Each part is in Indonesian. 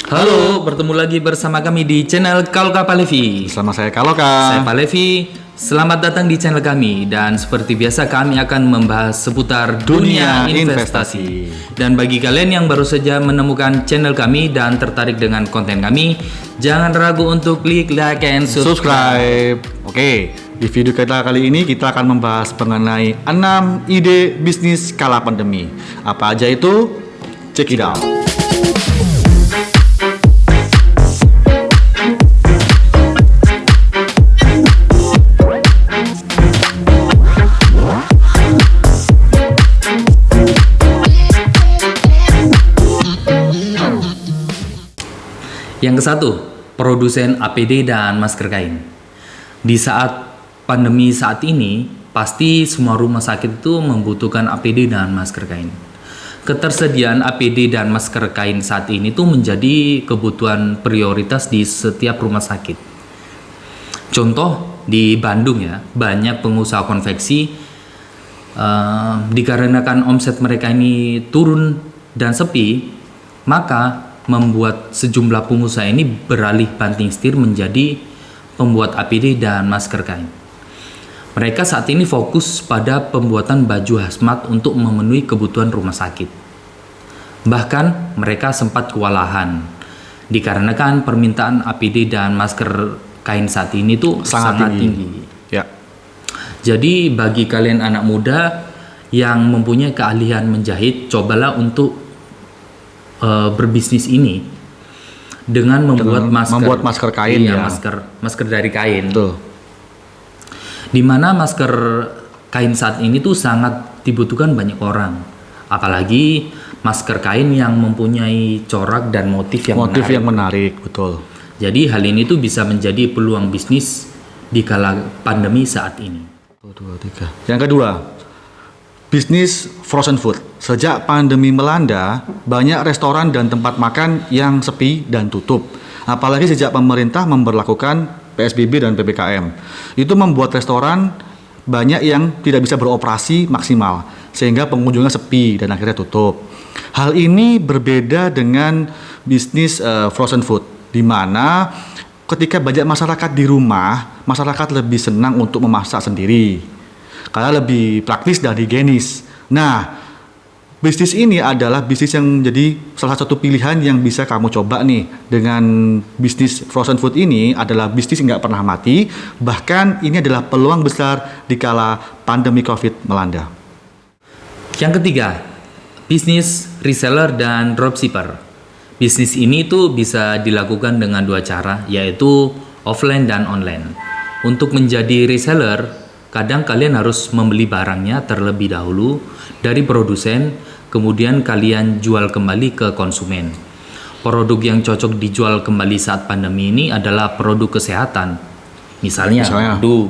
Halo, bertemu lagi bersama kami di channel Kaloka Palevi. Bersama saya Kaloka. Saya Palevi. Selamat datang di channel kami. Dan seperti biasa kami akan membahas seputar dunia investasi. Dan bagi kalian yang baru saja menemukan channel kami dan tertarik dengan konten kami, jangan ragu untuk klik like and subscribe. Oke, di video kita kali ini kita akan membahas mengenai 6 ide bisnis kala pandemi. Apa aja itu? Check it out. Yang ke-1, produsen APD dan masker kain. Di saat pandemi saat ini, pasti semua rumah sakit itu membutuhkan APD dan masker kain. Ketersediaan APD dan masker kain saat ini tuh menjadi kebutuhan prioritas di setiap rumah sakit. Contoh di Bandung ya, banyak pengusaha konveksi dikarenakan omset mereka ini turun dan sepi, maka membuat sejumlah pengusaha ini beralih banting setir menjadi pembuat APD dan masker kain. Mereka saat ini fokus pada pembuatan baju hazmat untuk memenuhi kebutuhan rumah sakit. Bahkan mereka sempat kewalahan dikarenakan permintaan APD dan masker kain saat ini tuh sangat tinggi. Ya. Jadi bagi kalian anak muda yang mempunyai keahlian menjahit, cobalah untuk berbisnis ini dengan membuat masker kain, iya, ya. masker dari kain. Betul. Dimana masker kain saat ini tuh sangat dibutuhkan banyak orang, apalagi masker kain yang mempunyai corak dan motif yang menarik, betul. Jadi hal ini tuh bisa menjadi peluang bisnis di kala pandemi saat ini. 1, 2, 3. Yang kedua, bisnis frozen food. Sejak pandemi melanda, banyak restoran dan tempat makan yang sepi dan tutup. Apalagi sejak pemerintah memberlakukan PSBB dan PPKM. Itu membuat restoran banyak yang tidak bisa beroperasi maksimal, sehingga pengunjungnya sepi dan akhirnya tutup. Hal ini berbeda dengan bisnis frozen food, di mana ketika banyak masyarakat di rumah, masyarakat lebih senang untuk memasak sendiri karena lebih praktis dan higienis. Nah, bisnis ini adalah bisnis yang jadi salah satu pilihan yang bisa kamu coba nih. Dengan bisnis frozen food ini adalah bisnis yang nggak pernah mati. Bahkan ini adalah peluang besar di kala pandemi COVID melanda. Yang ketiga, bisnis reseller dan dropshipper. Bisnis ini tuh bisa dilakukan dengan dua cara, yaitu offline dan online. Untuk menjadi reseller, kadang kalian harus membeli barangnya terlebih dahulu dari produsen, kemudian kalian jual kembali ke konsumen. Produk yang cocok dijual kembali saat pandemi ini adalah produk kesehatan. Misalnya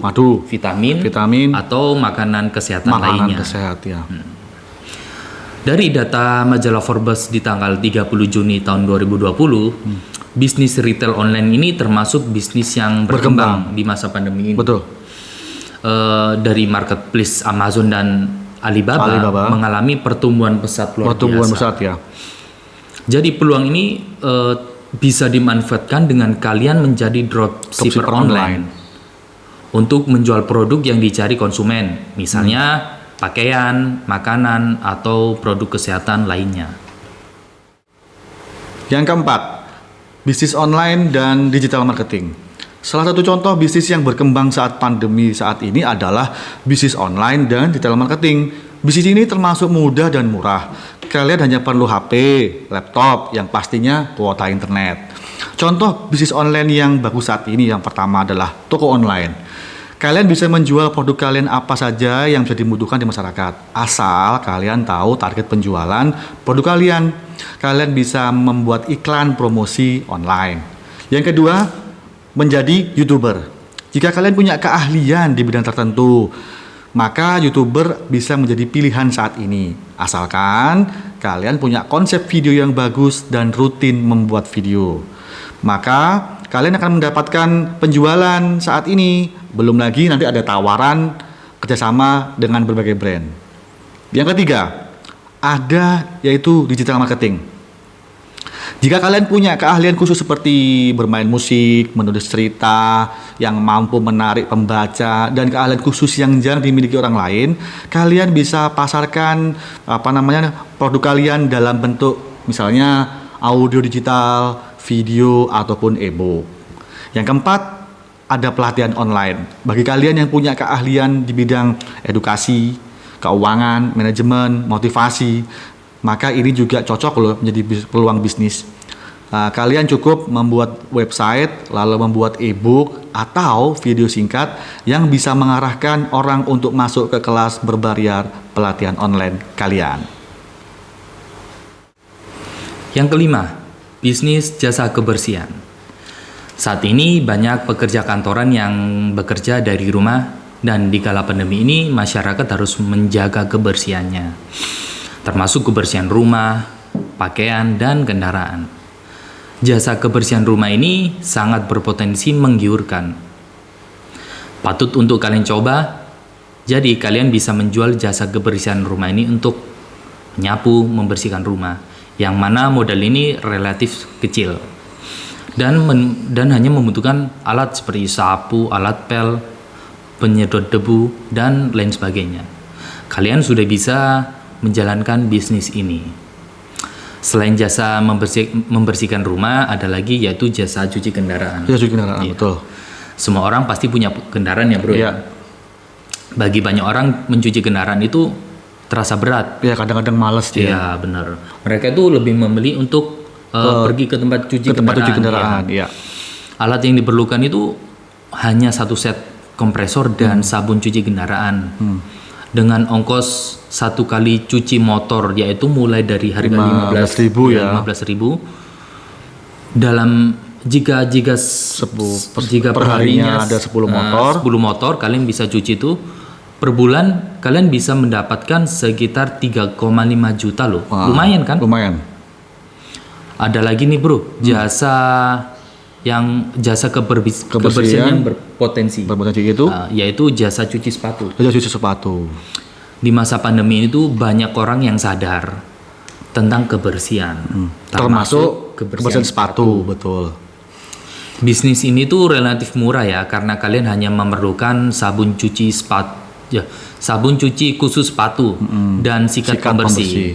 madu, vitamin, atau makanan kesehatan lainnya. Ya. Dari data majalah Forbes di tanggal 30 Juni tahun 2020, bisnis retail online ini termasuk bisnis yang berkembang di masa pandemi ini. Betul. Dari marketplace Amazon dan Alibaba mengalami pertumbuhan pesat luar biasa. Ya. Jadi peluang ini bisa dimanfaatkan dengan kalian menjadi dropshipper online untuk menjual produk yang dicari konsumen, misalnya pakaian, makanan, atau produk kesehatan lainnya. Yang keempat, bisnis online dan digital marketing. Salah satu contoh bisnis yang berkembang saat pandemi saat ini adalah bisnis online dan digital marketing. Bisnis ini termasuk mudah dan murah. Kalian hanya perlu HP, laptop, yang pastinya kuota internet. Contoh bisnis online yang bagus saat ini yang pertama adalah toko online. Kalian bisa menjual produk kalian apa saja yang bisa dibutuhkan di masyarakat. Asal kalian tahu target penjualan produk kalian. Kalian bisa membuat iklan promosi online. Yang kedua, menjadi YouTuber. Jika kalian punya keahlian di bidang tertentu, maka YouTuber bisa menjadi pilihan saat ini. Asalkan kalian punya konsep video yang bagus dan rutin membuat video. Maka kalian akan mendapatkan penjualan saat ini. Belum lagi nanti ada tawaran kerjasama dengan berbagai brand. Yang ketiga, ada yaitu digital marketing. Jika kalian punya keahlian khusus seperti bermain musik, menulis cerita, yang mampu menarik pembaca, dan keahlian khusus yang jarang dimiliki orang lain, kalian bisa pasarkan produk kalian dalam bentuk misalnya audio digital, video, ataupun e-book. Yang keempat, ada pelatihan online. Bagi kalian yang punya keahlian di bidang edukasi, keuangan, manajemen, motivasi, maka ini juga cocok loh menjadi peluang bisnis. Kalian cukup membuat website, lalu membuat e-book atau video singkat yang bisa mengarahkan orang untuk masuk ke kelas berbayar pelatihan online kalian. Yang kelima, bisnis jasa kebersihan. Saat ini banyak pekerja kantoran yang bekerja dari rumah, dan di kala pandemi ini masyarakat harus menjaga kebersihannya, termasuk kebersihan rumah, pakaian, dan kendaraan. Jasa kebersihan rumah ini sangat berpotensi menggiurkan. Patut untuk kalian coba. Jadi kalian bisa menjual jasa kebersihan rumah ini untuk menyapu, membersihkan rumah, yang mana modal ini relatif kecil dan hanya membutuhkan alat seperti sapu, alat pel, penyedot debu, dan lain sebagainya. Kalian sudah bisa menjalankan bisnis ini. Selain jasa membersihkan rumah, ada lagi yaitu jasa cuci kendaraan. Jasa cuci kendaraan, Iya. betul. Semua orang pasti punya kendaraan ya bro. Iya. Bagi banyak orang mencuci kendaraan itu terasa berat. Ya, kadang-kadang males dia. Iya benar. Mereka itu lebih memilih untuk pergi ke tempat cuci kendaraan. Ya. Iya. Alat yang diperlukan itu hanya satu set kompresor dan sabun cuci kendaraan. Dengan ongkos satu kali cuci motor yaitu mulai dari harga 15.000 ya. 15.000. Dalam jika per harinya ada 10 motor. 10 motor kalian bisa cuci itu per bulan kalian bisa mendapatkan sekitar 3,5 juta loh. Wah, lumayan kan? Lumayan. Ada lagi nih bro, jasa kebersihan yang berpotensi. Itu Yaitu jasa cuci sepatu. jasa cuci sepatu. Di masa pandemi ini tuh banyak orang yang sadar tentang kebersihan, Termasuk kebersihan sepatu, betul. Bisnis ini tuh relatif murah ya, karena kalian hanya memerlukan sabun cuci sepatu, sabun cuci khusus sepatu dan sikat pembersih.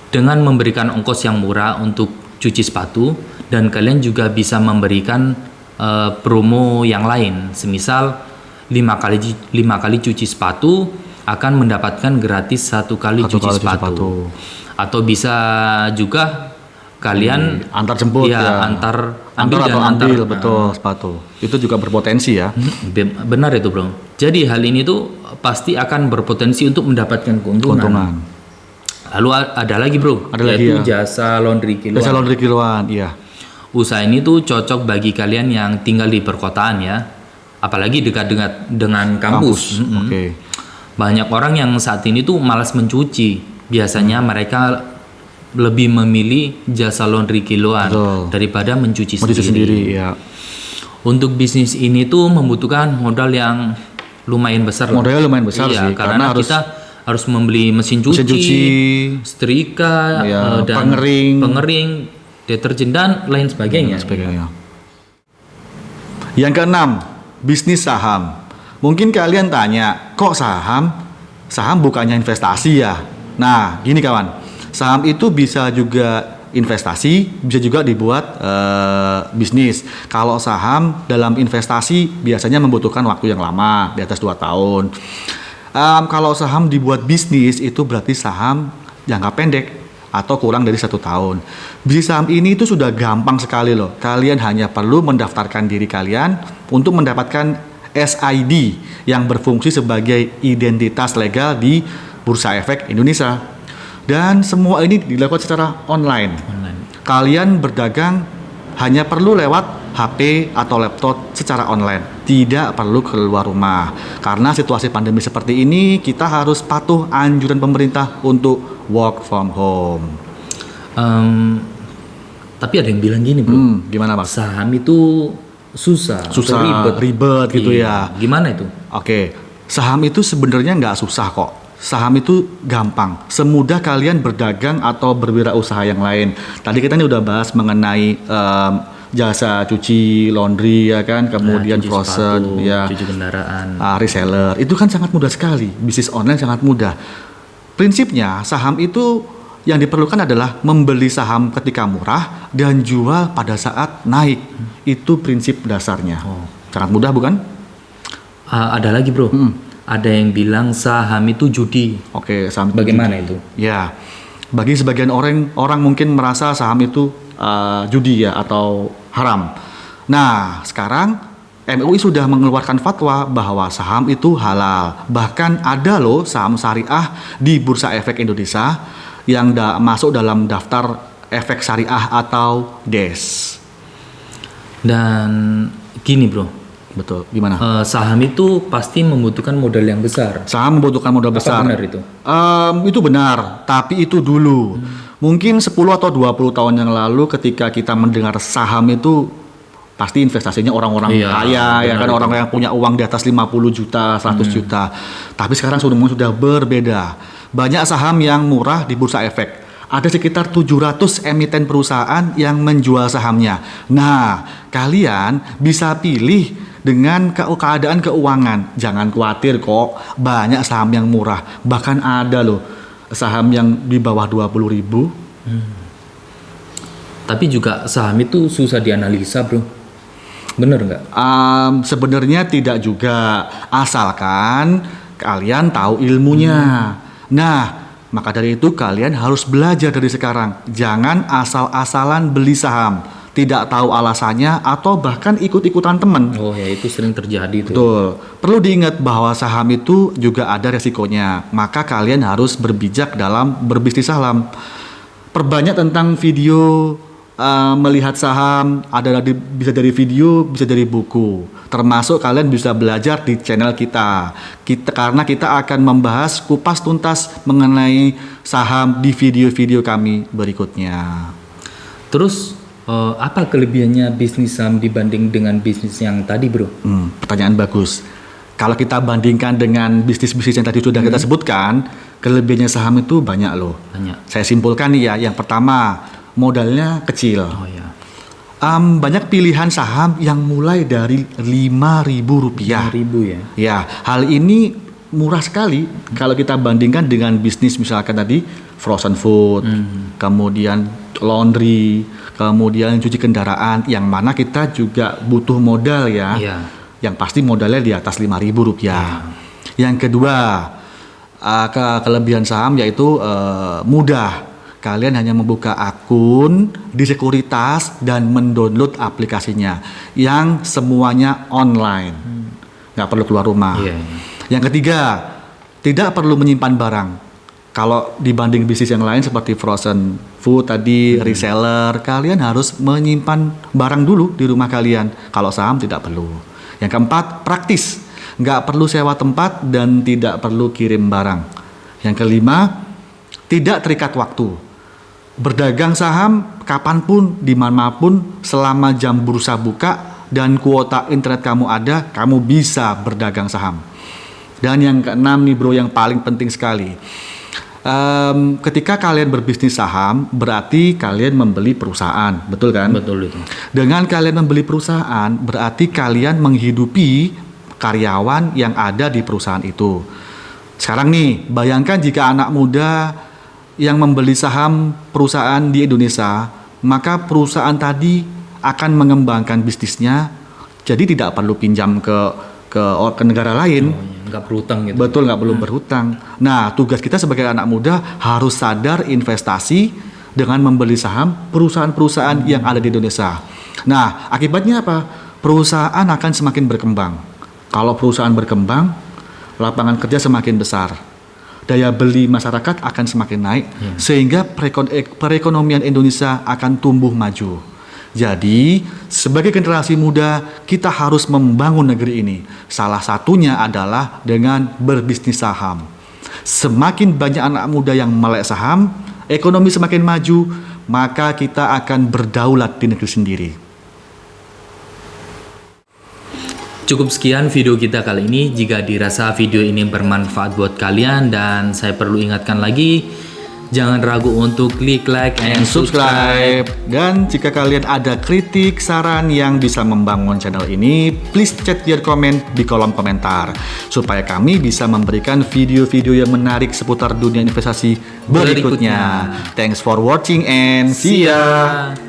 Dengan memberikan ongkos yang murah untuk cuci sepatu, dan kalian juga bisa memberikan promo yang lain, semisal 5 kali cuci sepatu akan mendapatkan gratis 1 kali cuci sepatu. Atau bisa juga kalian antar jemput ambil betul sepatu. Itu juga berpotensi ya. Benar itu bro. Jadi hal ini tuh pasti akan berpotensi untuk mendapatkan keuntungan. Lalu ada lagi bro, yaitu jasa laundry kiloan. Jasa laundry kiloan, iya. Usaha ini tuh cocok bagi kalian yang tinggal di perkotaan ya, apalagi dekat dengan kampus. Oke. Banyak orang yang saat ini tuh malas mencuci. Biasanya mereka lebih memilih jasa laundry kiloan daripada mencuci sendiri. Ya. Untuk bisnis ini tuh membutuhkan modal yang lumayan besar. Modalnya lumayan besar sih, karena kita harus membeli mesin cuci, setrika, dan pengering, deterjen dan lain sebagainya. Yang keenam, bisnis saham. Mungkin kalian tanya, kok saham? Saham bukannya investasi ya? Nah, gini kawan, saham itu bisa juga investasi, bisa juga dibuat bisnis. Kalau saham dalam investasi biasanya membutuhkan waktu yang lama, di atas 2 tahun. Kalau saham dibuat bisnis itu berarti saham jangka pendek atau kurang dari 1 tahun. Bisnis saham ini itu sudah gampang sekali loh. Kalian hanya perlu mendaftarkan diri kalian untuk mendapatkan SID yang berfungsi sebagai identitas legal di Bursa Efek Indonesia. Dan semua ini dilakukan secara online. Kalian berdagang hanya perlu lewat HP atau laptop secara online. Tidak perlu keluar rumah. Karena situasi pandemi seperti ini, kita harus patuh anjuran pemerintah untuk work from home. Tapi ada yang bilang gini bro. Gimana Pak? Saham itu susah ribet gitu ya. Gimana itu? Oke, saham itu sebenarnya nggak susah kok. saham itu gampang, semudah kalian berdagang atau berwirausaha yang lain. Tadi kita ini udah bahas mengenai jasa cuci laundry ya kan, kemudian cuci frozen, sepatu, ya, cuci kendaraan. reseller. Itu kan sangat mudah sekali. Bisnis online sangat mudah. Prinsipnya saham itu yang diperlukan adalah membeli saham ketika murah dan jual pada saat naik. Itu prinsip dasarnya. Sangat mudah bukan? Ada lagi bro, ada yang bilang saham itu judi. Oke, saham itu Bagaimana judi. itu? Ya, bagi sebagian orang mungkin merasa saham itu judi ya atau haram. Nah, sekarang MUI sudah mengeluarkan fatwa bahwa saham itu halal. Bahkan ada loh saham syariah di Bursa Efek Indonesia yang masuk dalam daftar efek syariah atau DES. Dan gini bro, Betul, gimana? saham itu pasti membutuhkan modal yang besar. Saham membutuhkan modal Apa besar. benar itu? Itu benar, tapi itu dulu. Mungkin 10 atau 20 tahun yang lalu ketika kita mendengar saham itu pasti investasinya orang-orang Iya, kaya ya benar kan, itu. orang yang punya uang di atas 50 juta, 100 juta. Tapi sekarang sudah berbeda. Banyak saham yang murah di Bursa Efek. Ada sekitar 700 emiten perusahaan yang menjual sahamnya. Nah, kalian bisa pilih dengan keadaan keuangan. Jangan khawatir kok, banyak saham yang murah. Bahkan ada loh saham yang di bawah 20.000. Tapi juga saham itu susah dianalisa bro. Bener nggak? Sebenarnya tidak juga, asalkan kalian tahu ilmunya. Nah, maka dari itu kalian harus belajar dari sekarang. Jangan asal-asalan beli saham, tidak tahu alasannya atau bahkan ikut-ikutan teman. Oh ya, itu sering terjadi tuh. Betul. Perlu diingat bahwa saham itu juga ada resikonya. Maka kalian harus berbijak dalam berbisnis saham. Perbanyak tentang video melihat saham, bisa dari video, bisa dari buku. Termasuk kalian bisa belajar di channel kita. Karena kita akan membahas kupas tuntas mengenai saham di video-video kami berikutnya. Terus apa kelebihannya bisnis saham dibanding dengan bisnis yang tadi bro? Pertanyaan bagus. Kalau kita bandingkan dengan bisnis-bisnis yang tadi sudah kita sebutkan, kelebihannya saham itu banyak loh. Banyak. Saya simpulkan nih ya. Yang pertama, modalnya kecil. Oh ya. Banyak pilihan saham yang mulai dari Rp5.000. 5.000 ya. Ya, hal ini murah sekali kalau kita bandingkan dengan bisnis misalkan tadi frozen food, kemudian laundry, kemudian cuci kendaraan, yang mana kita juga butuh modal ya. Iya. Yang pasti modalnya di atas Rp5.000. Yang kedua, kelebihan saham yaitu mudah. Kalian hanya membuka akun di sekuritas dan mendownload aplikasinya yang semuanya online, nggak perlu keluar rumah. Iya. Yang ketiga, tidak perlu menyimpan barang. Kalau dibanding bisnis yang lain seperti frozen food tadi, reseller, kalian harus menyimpan barang dulu di rumah kalian. Kalau saham tidak perlu. Yang keempat, praktis, nggak perlu sewa tempat dan tidak perlu kirim barang. Yang kelima, tidak terikat waktu. Berdagang saham kapanpun, dimanapun, selama jam bursa buka dan kuota internet kamu ada, kamu bisa berdagang saham. Dan yang keenam nih bro, yang paling penting sekali. Ketika kalian berbisnis saham, berarti kalian membeli perusahaan, betul kan? Betul itu. Dengan kalian membeli perusahaan, berarti kalian menghidupi karyawan yang ada di perusahaan itu. Sekarang nih, bayangkan jika anak muda yang membeli saham perusahaan di Indonesia, maka perusahaan tadi akan mengembangkan bisnisnya, jadi tidak perlu pinjam ke negara lain. Nggak berhutang gitu. Betul, nggak perlu berhutang. Nah, tugas kita sebagai anak muda harus sadar investasi dengan membeli saham perusahaan-perusahaan yang ada di Indonesia. Nah, akibatnya apa? Perusahaan akan semakin berkembang. Kalau perusahaan berkembang, lapangan kerja semakin besar. Daya beli masyarakat akan semakin naik, sehingga perekonomian Indonesia akan tumbuh maju. Jadi, sebagai generasi muda, kita harus membangun negeri ini. Salah satunya adalah dengan berbisnis saham. Semakin banyak anak muda yang melek saham, ekonomi semakin maju, maka kita akan berdaulat di negeri sendiri. Cukup sekian video kita kali ini. Jika dirasa video ini bermanfaat buat kalian dan saya perlu ingatkan lagi, jangan ragu untuk klik like and subscribe. Dan jika kalian ada kritik, saran yang bisa membangun channel ini, please chat your comment di kolom komentar supaya kami bisa memberikan video-video yang menarik seputar dunia investasi berikutnya. Thanks for watching and see ya.